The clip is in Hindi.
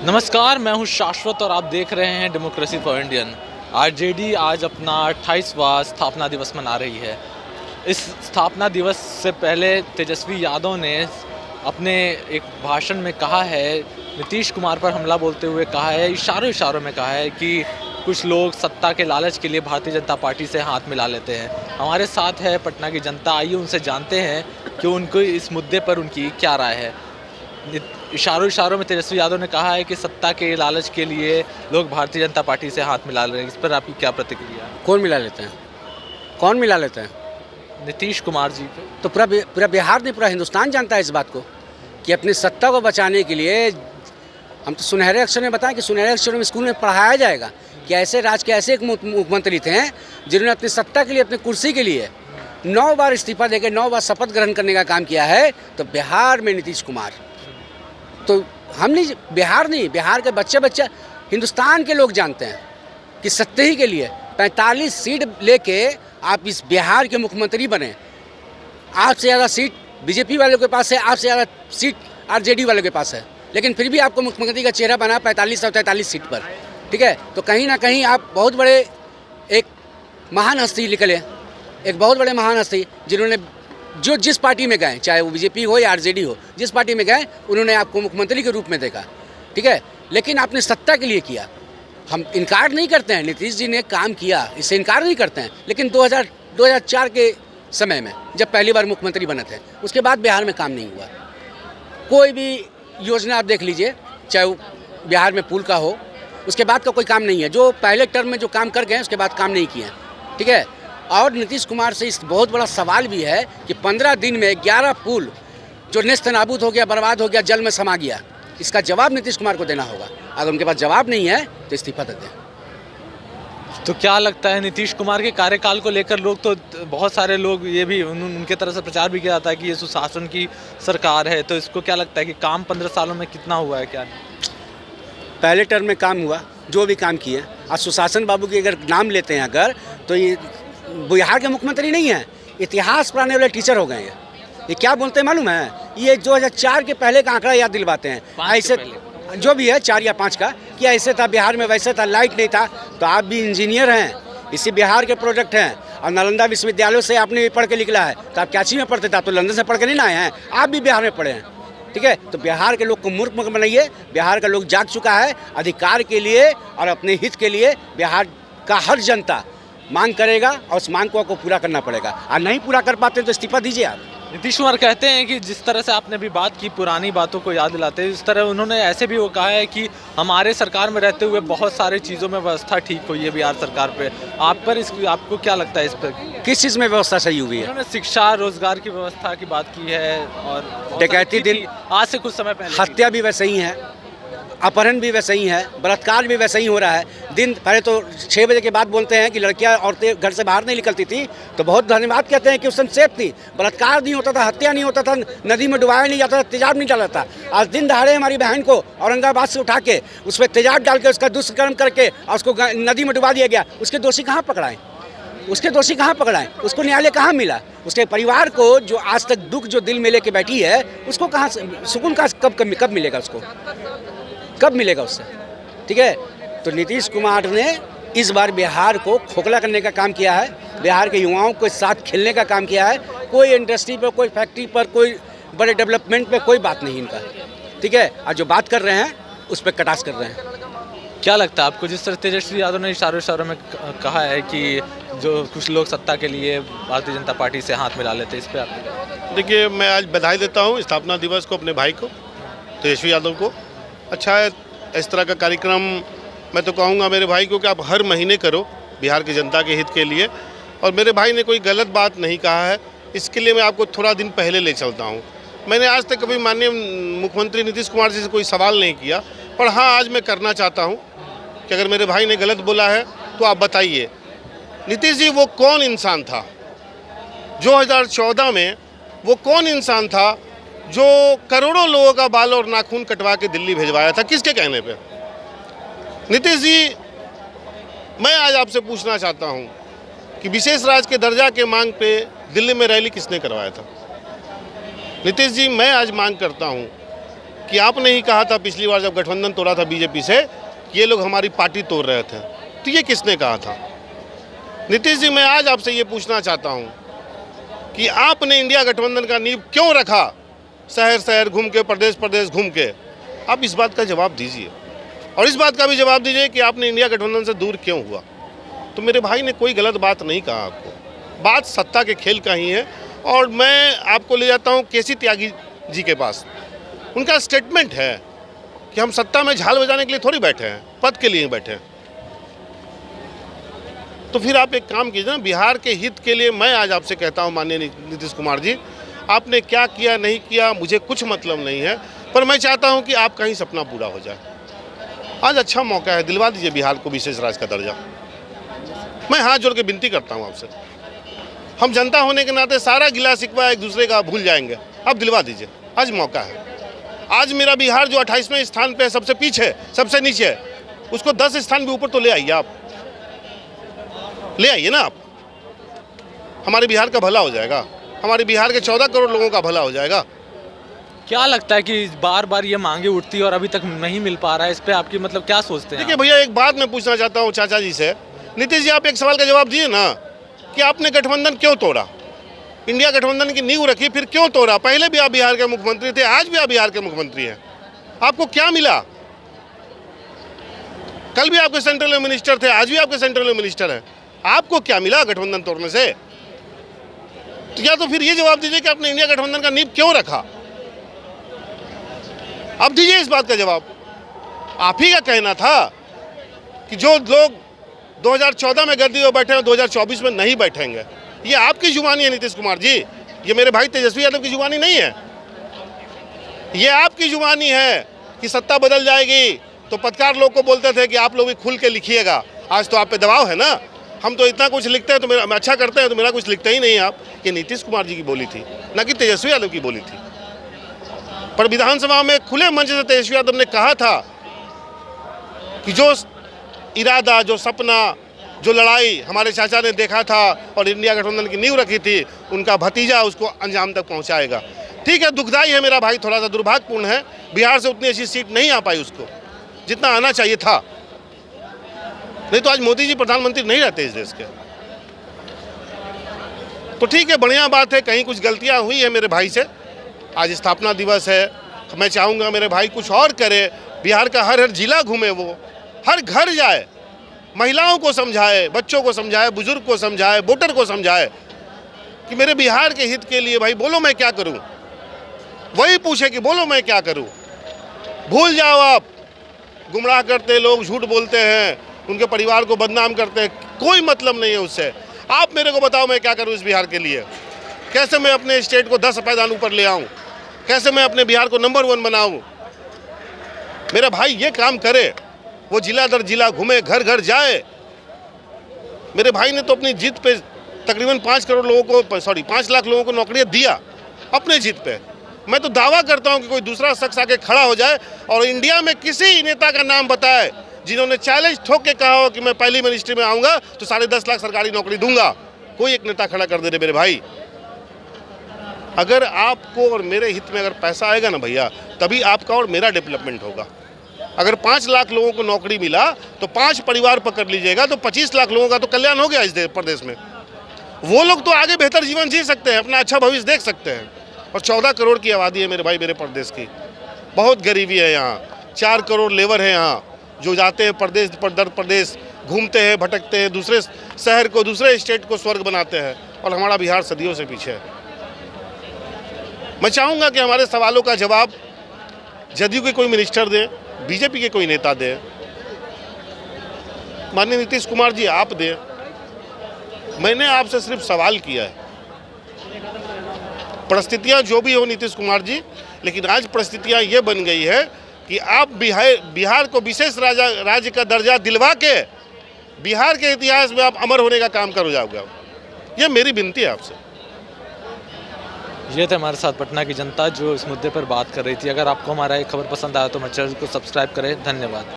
नमस्कार, मैं हूं शाश्वत और आप देख रहे हैं डेमोक्रेसी फॉर इंडियन। आरजेडी आज अपना 28वां स्थापना दिवस मना रही है। इस स्थापना दिवस से पहले तेजस्वी यादव ने अपने एक भाषण में कहा है, नीतीश कुमार पर हमला बोलते हुए कहा है, इशारों में कहा है कि कुछ लोग सत्ता के लालच के लिए भारतीय जनता पार्टी से हाथ मिला लेते हैं। हमारे साथ है पटना की जनता, आइए उनसे जानते हैं कि उनको इस मुद्दे पर उनकी क्या राय है। इशारों में तेजस्वी यादव ने कहा है कि सत्ता के लालच के लिए लोग भारतीय जनता पार्टी से हाथ मिला रहे हैं। इस पर आपकी क्या प्रतिक्रिया है? कौन मिला लेते हैं? कौन मिला लेते हैं? नीतीश कुमार जी पे। तो पूरा बिहार नहीं, पूरा हिंदुस्तान जानता है इस बात को कि अपनी सत्ता को बचाने के लिए हम तो सुनहरे अक्षर में बताएं कि सुनहरे अक्षरों में स्कूल में पढ़ाया जाएगा कि ऐसे राज्य के ऐसे एक मुख्यमंत्री थे जिन्होंने अपनी सत्ता के लिए, अपनी कुर्सी के लिए 9 बार इस्तीफा देकर 9 बार शपथ ग्रहण करने का काम किया है। तो बिहार में नीतीश कुमार, तो हम नहीं, बिहार के बच्चे हिंदुस्तान के लोग जानते हैं कि सत्ता ही के लिए 45 सीट लेके आप इस बिहार के मुख्यमंत्री बने। आपसे ज़्यादा सीट बीजेपी वालों के पास है, आपसे ज़्यादा सीट आरजेडी वालों के पास है, लेकिन फिर भी आपको मुख्यमंत्री का चेहरा बना 45 और 43 सीट पर। ठीक है, तो कहीं ना कहीं आप बहुत बड़े एक महान हस्ती निकले, एक बहुत बड़े महान हस्ती जिन्होंने जो जिस पार्टी में गए, चाहे वो बीजेपी हो या आरजेडी हो, जिस पार्टी में गए उन्होंने आपको मुख्यमंत्री के रूप में देखा। ठीक है, लेकिन आपने सत्ता के लिए किया। हम इनकार नहीं करते हैं, नीतीश जी ने काम किया, इससे इनकार नहीं करते हैं, लेकिन 2004 के समय में जब पहली बार मुख्यमंत्री बने थे, उसके बाद बिहार में काम नहीं हुआ। कोई भी योजना आप देख लीजिए, चाहे वो बिहार में पुल का हो, उसके बाद का कोई काम नहीं है। जो पहले टर्म में जो काम कर गए उसके बाद काम नहीं किए। ठीक है, और नीतीश कुमार से इस बहुत बड़ा सवाल भी है कि 15 दिन में 11 पुल जो नेस्त नाबूद हो गया, बर्बाद हो गया, जल में समा गया, इसका जवाब नीतीश कुमार को देना होगा। अगर उनके पास जवाब नहीं है तो इस्तीफा दे दें। तो क्या लगता है नीतीश कुमार के कार्यकाल को लेकर लोग तो बहुत सारे लोग ये भी उनके तरफ से प्रचार भी किया जाता है कि ये सुशासन की सरकार है, तो इसको क्या लगता है कि काम 15 सालों में कितना हुआ है? क्या नहीं? पहले टर्म में काम हुआ, जो भी काम किए। आज सुशासन बाबू की अगर नाम लेते हैं अगर, तो ये बिहार के मुख्यमंत्री नहीं हैं, इतिहास पढ़ाने वाले टीचर हो गए हैं। ये क्या बोलते हैं मालूम है? ये 2004 के पहले का आंकड़ा याद दिलवाते हैं, ऐसे जो भी है 4 या 5 का, कि ऐसे था बिहार में, वैसे था, लाइट नहीं था। तो आप भी इंजीनियर हैं, इसी बिहार के प्रोडक्ट हैं, और नालंदा विश्वविद्यालय से आपने भी पढ़ के निकला है। तो आप कराची में पढ़ते थे, आप तो लंदन से पढ़ के नहीं ना आए हैं, आप भी बिहार में पढ़े हैं। ठीक है, तो बिहार के लोग को मूर्ख मत बनाइए। बिहार का लोग जाग चुका है अधिकार के लिए और अपने हित के लिए। बिहार का हर जनता मांग करेगा और उस मांग को आपको पूरा करना पड़ेगा, और नहीं पूरा कर पाते तो इस्तीफा दीजिए आप। नीतीश कुमार कहते हैं कि जिस तरह से आपने भी बात की, पुरानी बातों को याद दिलाते हैं, इस तरह उन्होंने ऐसे भी वो कहा है कि हमारे सरकार में रहते हुए बहुत सारी चीज़ों में व्यवस्था ठीक हुई है बिहार सरकार पे। आप पर आपको क्या लगता है इस पर? किस चीज़ में व्यवस्था सही हुई है? उन्होंने शिक्षा, रोजगार की व्यवस्था की बात की है, और डकैती दिन आज से कुछ समय पहले हत्या भी वैसे ही है, अपहरण भी वैसे ही है, बलात्कार भी वैसे ही हो रहा है। दिन पहले तो 6 बजे के बाद बोलते हैं कि लड़कियां, औरतें घर से बाहर नहीं निकलती थी, तो बहुत धन्यवाद कहते हैं कि उस समय सेफ थी, बलात्कार नहीं होता था, हत्या नहीं होता था, नदी में डुबाया नहीं जाता था, तेजाब नहीं डाला था। आज दिन दहाड़े हमारी बहन को औरंगाबाद से उठा के उस पर तेजाब डाल के उसका दुष्कर्म करके और उसको नदी में डुबा दिया गया। उसके दोषी कहाँ पकड़ाएं? उसको न्यायालय कहाँ मिला? उसके परिवार को जो आज तक दुख जो दिल में लेके बैठी है, उसको कहाँ सुकून का कब मिलेगा? उसको कब मिलेगा उससे? ठीक है, तो नीतीश कुमार ने इस बार बिहार को खोखला करने का काम किया है, बिहार के युवाओं के साथ खेलने का काम किया है। कोई इंडस्ट्री पर, कोई फैक्ट्री पर, कोई बड़े डेवलपमेंट पे कोई बात नहीं इनका। ठीक है, और जो बात कर रहे हैं उस पर कटाक्ष कर रहे हैं। क्या लगता है आपको, जिस तरह तेजस्वी यादव ने इशारों में कहा है कि जो कुछ लोग सत्ता के लिए भारतीय जनता पार्टी से हाथ मिला लेते हैं, इस पर आप? देखिए, मैं आज बधाई देता हूँ स्थापना दिवस को अपने भाई को, तेजस्वी यादव को। अच्छा है इस तरह का कार्यक्रम। मैं तो कहूँगा मेरे भाई को कि आप हर महीने करो बिहार की जनता के हित के लिए। और मेरे भाई ने कोई गलत बात नहीं कहा है, इसके लिए मैं आपको थोड़ा दिन पहले ले चलता हूँ। मैंने आज तक कभी माननीय मुख्यमंत्री नीतीश कुमार जी से कोई सवाल नहीं किया, पर हाँ आज मैं करना चाहता हूँ कि अगर मेरे भाई ने गलत बोला है तो आप बताइए, नीतीश जी वो कौन इंसान था 2014 में? वो कौन इंसान था जो करोड़ों लोगों का बाल और नाखून कटवा के दिल्ली भिजवाया था? किसके कहने पे? नीतीश जी, मैं आज आपसे पूछना चाहता हूं कि विशेष राज्य के दर्जा के मांग पे दिल्ली में रैली किसने करवाया था? नीतीश जी, मैं आज मांग करता हूं कि आपने ही कहा था पिछली बार जब गठबंधन तोड़ा था बीजेपी से कि ये लोग हमारी पार्टी तोड़ रहे थे, तो ये किसने कहा था? नीतीश जी, मैं आज आपसे ये पूछना चाहता हूँ कि आपने इंडिया गठबंधन का नींव क्यों रखा? शहर शहर घूम के, प्रदेश प्रदेश घूम के, आप इस बात का जवाब दीजिए। और इस बात का भी जवाब दीजिए कि आपने इंडिया गठबंधन से दूर क्यों हुआ। तो मेरे भाई ने कोई गलत बात नहीं कहा आपको, बात सत्ता के खेल का ही है। और मैं आपको ले जाता हूँ केसी त्यागी जी के पास। उनका स्टेटमेंट है कि हम सत्ता में झाल बजाने के लिए थोड़ी बैठे हैं, पद के लिए बैठे हैं। तो फिर आप एक काम कीजिए ना, बिहार के हित के लिए मैं आज आपसे कहता हूँ माननीय नीतीश कुमार जी, आपने क्या किया नहीं किया मुझे कुछ मतलब नहीं है, पर मैं चाहता हूँ कि आपका ही सपना पूरा हो जाए। आज अच्छा मौका है, दिलवा दीजिए बिहार को विशेष राज्य का दर्जा। मैं हाथ जोड़ के विनती करता हूँ आपसे। हम जनता होने के नाते सारा गिला शिकवा एक दूसरे का भूल जाएंगे, आप दिलवा दीजिए, आज मौका है। आज मेरा बिहार जो 28वें स्थान पे सबसे पीछे, सबसे नीचे है, उसको 10 स्थान भी ऊपर तो ले आइए, आप ले आइए ना। आप, हमारे बिहार का भला हो जाएगा, हमारे बिहार के 14 करोड़ लोगों का भला हो जाएगा। क्या लगता है कि बार बार ये मांगे उठती है और अभी तक नहीं मिल पा रहा है, इस पे आपकी मतलब क्या सोचते हैं? देखिए भैया, एक बात मैं पूछना चाहता हूँ चाचा जी से। नीतीश जी, आप एक सवाल का जवाब दिए ना कि आपने गठबंधन क्यों तोड़ा, इंडिया गठबंधन की नींव रखी, फिर क्यों तोड़ा? पहले भी आप बिहार के मुख्यमंत्री थे, आज भी आप बिहार के मुख्यमंत्री हैं, आपको क्या मिला? कल भी आपके सेंट्रल में मिनिस्टर थे, आज भी आपके सेंट्रल में मिनिस्टर हैं, आपको क्या मिला गठबंधन तोड़ने से? तो या तो फिर ये जवाब दीजिए कि आपने इंडिया गठबंधन का नींव क्यों रखा, अब दीजिए इस बात का जवाब। आप ही का कहना था कि जो लोग 2014 में गद्दी में बैठे हैं 2024 में नहीं बैठेंगे। ये आपकी जुबानी है नीतीश कुमार जी, ये मेरे भाई तेजस्वी यादव की जुबानी नहीं है। ये आपकी जुबानी है कि सत्ता बदल जाएगी, तो पत्रकार लोग को बोलते थे कि आप लोग भी खुल के लिखिएगा। आज तो आप पे दबाव है ना, हम तो इतना कुछ लिखते हैं तो मेरा अच्छा करते हैं तो मेरा कुछ लिखते ही नहीं आप। ये नीतीश कुमार जी की बोली थी, ना कि तेजस्वी यादव की बोली थी। पर विधानसभा में खुले मंच से तेजस्वी यादव ने कहा था कि जो इरादा, जो सपना, जो लड़ाई हमारे चाचा ने देखा था और इंडिया गठबंधन की नींव रखी थी, उनका भतीजा उसको अंजाम तक पहुंचाएगा। ठीक है, दुखदाई है मेरा भाई, थोड़ा सा दुर्भाग्यपूर्ण है, बिहार से उतनी अच्छी सीट नहीं आ पाई उसको जितना आना चाहिए था, नहीं तो आज मोदी जी प्रधानमंत्री नहीं रहते इस देश के। तो ठीक है, बढ़िया बात है, कहीं कुछ गलतियां हुई है मेरे भाई से। आज स्थापना दिवस है, मैं चाहूँगा मेरे भाई कुछ और करे, बिहार का हर हर जिला घूमे, वो हर घर जाए, महिलाओं को समझाए, बच्चों को समझाए, बुजुर्ग को समझाए, वोटर को समझाए कि मेरे बिहार के हित के लिए भाई बोलो मैं क्या करूं। वही पूछे कि बोलो मैं क्या करूं। भूल जाओ आप, गुमराह करते लोग, झूठ बोलते हैं, उनके परिवार को बदनाम करते हैं, कोई मतलब नहीं है उससे। आप मेरे को बताओ मैं क्या करूं इस बिहार के लिए, कैसे मैं अपने स्टेट को 10 पायदान ऊपर ले आऊं, कैसे मैं अपने बिहार को नंबर 1 बनाऊं। मेरा भाई ये काम करे, वो जिला दर जिला घूमे, घर घर जाए। मेरे भाई ने तो अपनी जीत पे तकरीबन 5 लाख लोगों को नौकरियां दिया अपने जीत पे। मैं तो दावा करता हूं कि कोई दूसरा शख्स आके खड़ा हो जाए और इंडिया में किसी नेता का नाम बताए जिन्होंने चैलेंज ठोक के कहा हो कि मैं पहली मिनिस्ट्री में आऊंगा तो 10.5 लाख सरकारी नौकरी दूंगा। कोई एक नेता खड़ा कर दे रहे मेरे भाई। अगर आपको और मेरे हित में अगर पैसा आएगा ना भैया, तभी आपका और मेरा डेवलपमेंट होगा। अगर 5 लाख लोगों को नौकरी मिला तो 5 परिवार पकड़ लीजिएगा तो 25 लाख लोगों का तो कल्याण हो गया इस प्रदेश में। वो लोग तो आगे बेहतर जीवन जी सकते हैं, अपना अच्छा भविष्य देख सकते हैं। और 14 करोड़ की आबादी है मेरे भाई मेरे प्रदेश की, बहुत गरीबी है यहाँ। 4 करोड़ लेबर है यहाँ जो जाते हैं प्रदेश दर प्रदेश, घूमते हैं, भटकते हैं, दूसरे शहर को, दूसरे स्टेट को स्वर्ग बनाते हैं, और हमारा बिहार सदियों से पीछे है। मैं चाहूँगा कि हमारे सवालों का जवाब जदयू के कोई मिनिस्टर दें, बीजेपी के कोई नेता दें, माननीय नीतीश कुमार जी आप दें। मैंने आपसे सिर्फ सवाल किया है, परिस्थितियां जो भी हो नीतीश कुमार जी, लेकिन आज परिस्थितियां ये बन गई है कि आप बिहार को विशेष राज्य का दर्जा दिलवा के बिहार के इतिहास में आप अमर होने का काम कर जाओगे। ये मेरी विनती है आपसे। ये थे हमारे साथ पटना की जनता जो इस मुद्दे पर बात कर रही थी। अगर आपको हमारा ये खबर पसंद आया तो हमारे चैनल को सब्सक्राइब करें। धन्यवाद।